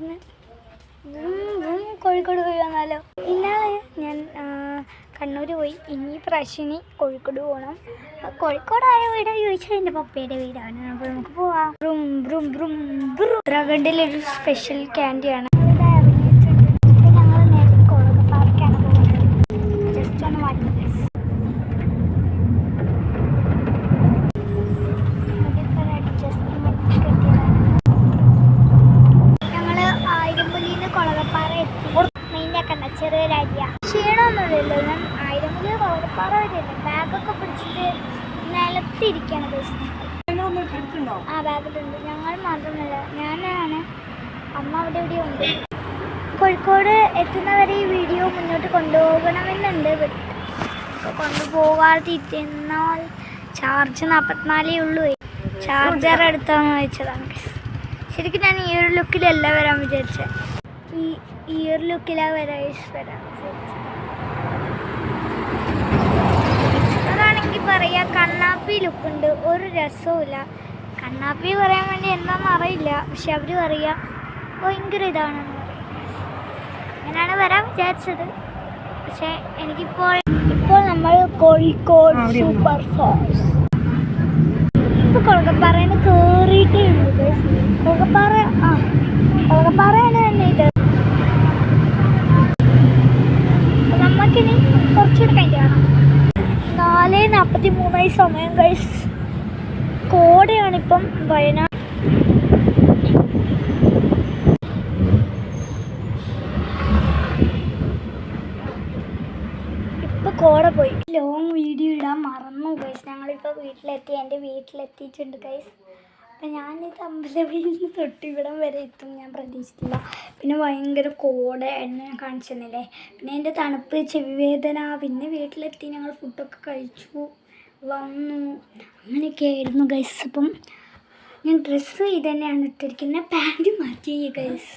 ഇന്ന് കോഴിക്കോട് പോയി വന്നാലോ? ഇന്നാളെ ഞാൻ കണ്ണൂർ പോയി. ഇനി പ്രാവശ്യം കോഴിക്കോട് പോകണം. കോഴിക്കോട് ആയ വീടാ ചോദിച്ചാൽ എൻ്റെ പപ്പയുടെ വീടാണ്. അപ്പോൾ നമുക്ക് പോവാം. ഉത്തരാഖണ്ഡിലൊരു സ്പെഷ്യൽ ക്യാൻഡിയാണ്. ഞങ്ങൾ നേരെ കൊളകപ്പാറയ്ക്കാണ് പോകുന്നത്. ജസ്റ്റ് ഒന്ന് മാറ്റി കൊളകപ്പാറ എത്തി. മെയിൻ്റെ കണ്ട ചെറിയൊരരിയ ക്ഷീണമൊന്നുമില്ലല്ലോ. ഞാൻ ആയിരമ്പലി കൊളകപ്പാറ വരെയല്ലേ ബാഗൊക്കെ പിടിച്ചിട്ട് നിലത്തിരിക്കുകയാണ്. ആ ബാഗിലുണ്ട്. ഞങ്ങൾ മാത്രമല്ല, ഞാനാണ്. അമ്മ അവിടെ ഇവിടെ ഉണ്ട്. കോഴിക്കോട് എത്തുന്നവരെ ഈ വീഡിയോ മുന്നോട്ട് കൊണ്ടുപോകണമെന്നുണ്ട്. കൊണ്ടുപോകാതിരുന്നാൽ ചാർജ് 44 ഉള്ളൂ. ചാർജർ എടുത്താന്ന് വെച്ചതാണ്. ശരിക്കും ഞാൻ ഈ ഒരു ലുക്കിലല്ല വരാൻ വിചാരിച്ചത്. ഈ ഒരു ലുക്കിലാണ് വരാൻ അതാണെങ്കിൽ പറയാ കണ്ണാപ്പി ലുക്കുണ്ട്. ഒരു രസവുമില്ല. കണ്ണാപ്പി പറയാൻ വേണ്ടി എന്താണെന്ന് അറിയില്ല. പക്ഷെ അവർ പറയാ ഭയങ്കര ഇതാണെന്ന് പറയും. അങ്ങനെയാണ് വരാൻ വിചാരിച്ചത്. പക്ഷെ ഇപ്പോൾ നമ്മൾ കോഴിക്കോട് സൂപ്പർ ഫാസ്റ്റ് ഇപ്പോൾ കൊളകപ്പാറയിൽ നിന്ന് കയറിയിട്ടേ ഉള്ളൂ. കൊളകപ്പാറയാണ് തന്നെ ഇത്. നമുക്കിനി കുറച്ചുകൂടെ കഴിഞ്ഞ് കാണാം. 4:43 സമയം ഗൈസ്. കോടയാണിപ്പം വയനാട്. ഇപ്പം കോട പോയി. ലോങ് വീഡിയോ ഇടാൻ മറന്നു ഗൈസ്. ഞങ്ങളിപ്പോൾ വീട്ടിലെത്തി. എൻ്റെ വീട്ടിലെത്തിയിട്ടുണ്ട് ഗൈസ്. അപ്പം ഞാനിത് അമ്പലവഴിയിൽ നിന്ന് തൊട്ടിവിടം വരെ എത്തും ഞാൻ പ്രതീക്ഷിച്ചില്ല. പിന്നെ ഭയങ്കര കോടയായിരുന്നു, ഞാൻ കാണിച്ചു തന്നില്ലേ. പിന്നെ എൻ്റെ തണുപ്പ്, ചെവിവേദന. പിന്നെ വീട്ടിലെത്തി ഞങ്ങൾ ഫുഡൊക്കെ കഴിച്ചു വന്നു. അങ്ങനെയൊക്കെ ആയിരുന്നു ഗൈസ്. അപ്പം ഞാൻ ഡ്രസ്സ് ഇത് തന്നെയാണ് ഇട്ടിരിക്കുന്നത്. പാൻറ്റ് മാറ്റി ഗൈസ്.